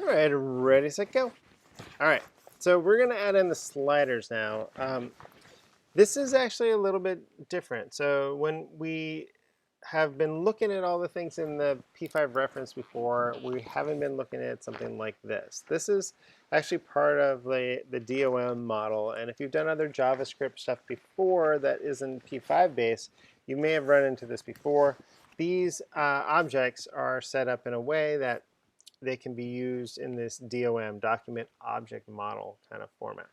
All right, ready, set, go. All right, so we're going to add in the sliders now. This is actually a little bit different. So when we have been looking at all the things in the P5 reference before, we haven't been looking at something like this. This is actually part of the DOM model. And if you've done other JavaScript stuff before that isn't P5 based, you may have run into this before. These objects are set up in a way that they can be used in this DOM, document object model kind of format.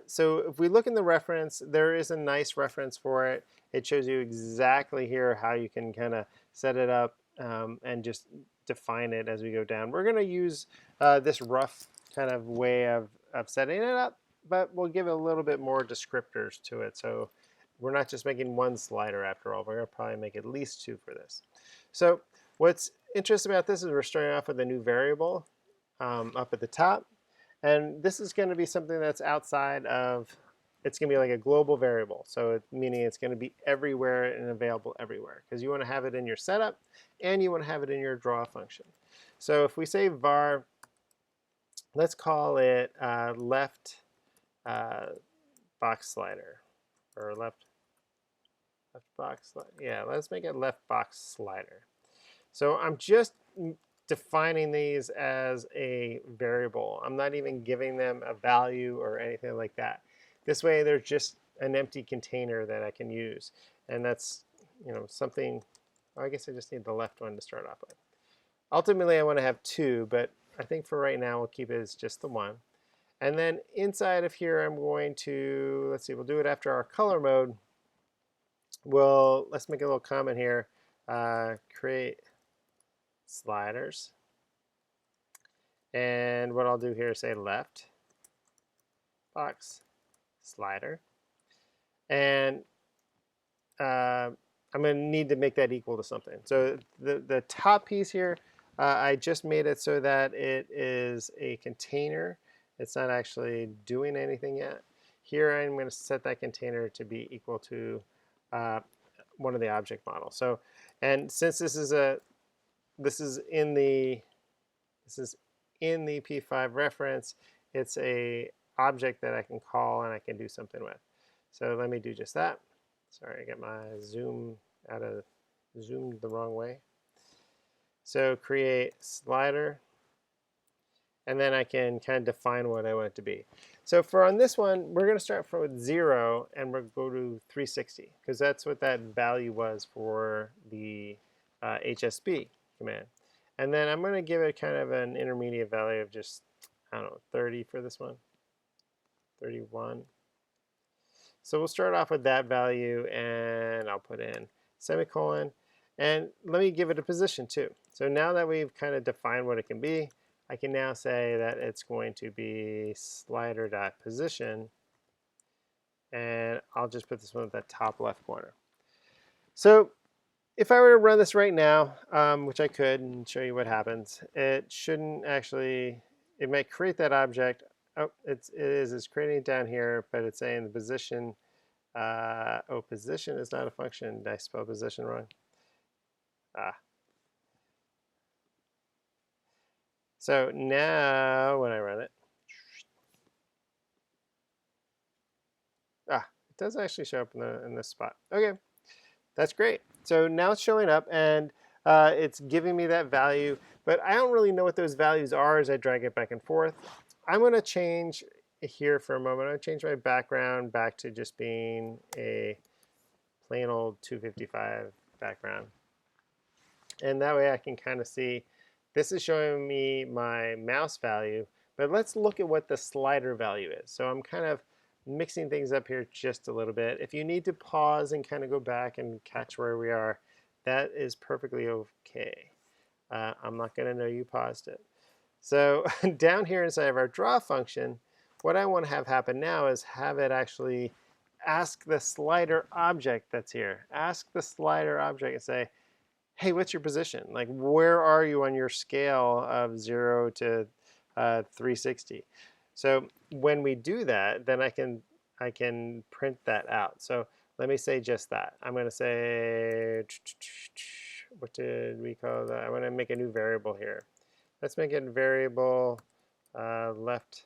So if we look in the reference, there is a nice reference for it. It shows you exactly here how you can kind of set it up and just define it as we go down. We're going to use this rough kind of way of setting it up, but we'll give it a little bit more descriptors to it. So we're not just making one slider after all. We're going to probably make at least two for this. So what's interesting about this is we're starting off with a new variable up at the top. And this is going to be something that's outside of, it's going to be like a global variable. So meaning it's going to be everywhere and available everywhere. Because you want to have it in your setup and you want to have it in your draw function. So if we say var, let's call it left box slider. Or left box slider. Yeah, let's make it left box slider. So I'm just defining these as a variable. I'm not even giving them a value or anything like that. This way, they're just an empty container that I can use. And that's, something, I guess I just need the left one to start off with. Ultimately, I want to have two, but I think for right now, we'll keep it as just the one. And then inside of here, I'm going to, let's see, we'll do it after our color mode. Let's make a little comment here. Create sliders. And what I'll do here is say left box slider. And I'm going to need to make that equal to something. So the top piece here, I just made it so that it is a container. It's not actually doing anything yet. Here I'm going to set that container to be equal to one of the object models. So, and since this is in the P5 reference, it's a object that I can call and I can do something with. So let me do just that. Sorry, I got my zoomed the wrong way. So create slider, and then I can kind of define what I want it to be. So for on this one, we're going to start with 0, and we'll go to 360, because that's what that value was for the HSB command. And then I'm going to give it kind of an intermediate value of just, I don't know, 30 for this one, 31. So we'll start off with that value, and I'll put in semicolon. And let me give it a position, too. So now that we've kind of defined what it can be, I can now say that it's going to be slider.position. And I'll just put this one at the top left corner. So if I were to run this right now, which I could and show you what happens, it shouldn't actually, it might create that object. Oh, it's creating it down here, but it's saying the position. Position is not a function. Did I spell position wrong? So now when I run it, it does actually show up in this spot. Okay, that's great. So now it's showing up, and it's giving me that value, but I don't really know what those values are as I drag it back and forth. I'm going to change here for a moment. I'm going to change my background back to just being a plain old 255 background. And that way I can kind of see, this is showing me my mouse value, but let's look at what the slider value is. So I'm kind of mixing things up here just a little bit. If you need to pause and kind of go back and catch where we are, that is perfectly okay. I'm not going to know you paused it. So down here inside of our draw function, what I want to have happen now is have it actually ask the slider object that's here. Ask the slider object and say, hey, what's your position? Like, where are you on your scale of 0 to 360? So when we do that, then I can print that out. So let me say just that. I'm going to say, what did we call that? I want to make a new variable here. Let's make it variable left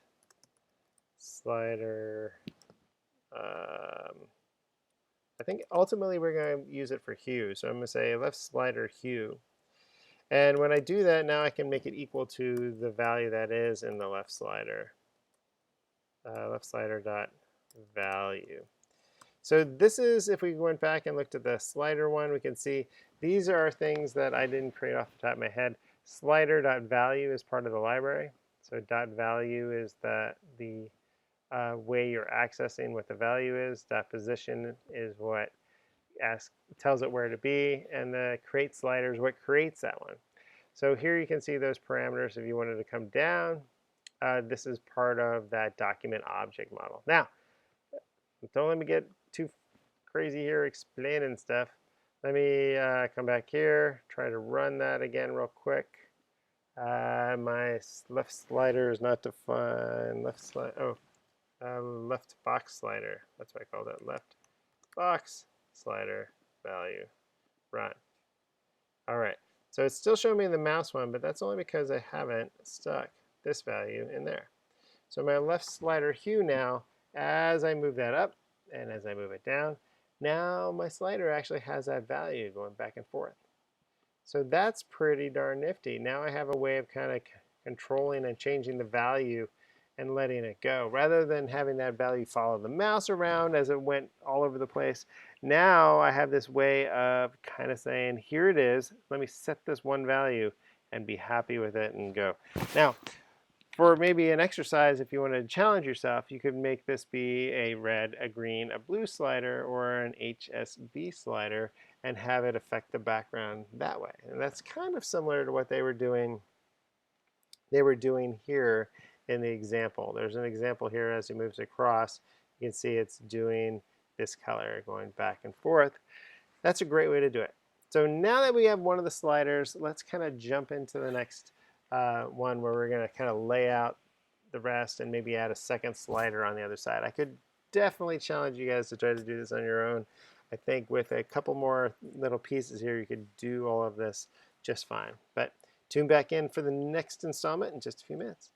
slider. I think ultimately we're going to use it for hue. So I'm going to say left slider hue. And when I do that, now I can make it equal to the value that is in the left slider. Left slider dot value. So this is, if we went back and looked at the slider one, we can see these are things that I didn't create off the top of my head. Slider.value is part of the library. So .value is the way you're accessing what the value is. .position is what tells it where to be. And the create slider is what creates that one. So here you can see those parameters. If you wanted to come down, this is part of that document object model. Now, don't let me get too crazy here explaining stuff. Let me come back here, try to run that again real quick. My left slider is not defined. Left box slider. That's what I call that. Left box slider value. Run. All right. So it's still showing me the mouse one, but that's only because I haven't stuck this value in there. So my left slider hue now, as I move that up and as I move it down, now my slider actually has that value going back and forth. So that's pretty darn nifty. Now I have a way of kind of controlling and changing the value and letting it go. Rather than having that value follow the mouse around as it went all over the place, now I have this way of kind of saying, here it is, let me set this one value and be happy with it and go. Now, for maybe an exercise, if you want to challenge yourself, you could make this be a red, a green, a blue slider, or an HSV slider, and have it affect the background that way. And that's kind of similar to what they were doing here in the example. There's an example here as it moves across. You can see it's doing this color going back and forth. That's a great way to do it. So now that we have one of the sliders, let's kind of jump into the next one where we're going to kind of lay out the rest and maybe add a second slider on the other side. I could definitely challenge you guys to try to do this on your own. I think with a couple more little pieces here, you could do all of this just fine. But tune back in for the next installment in just a few minutes.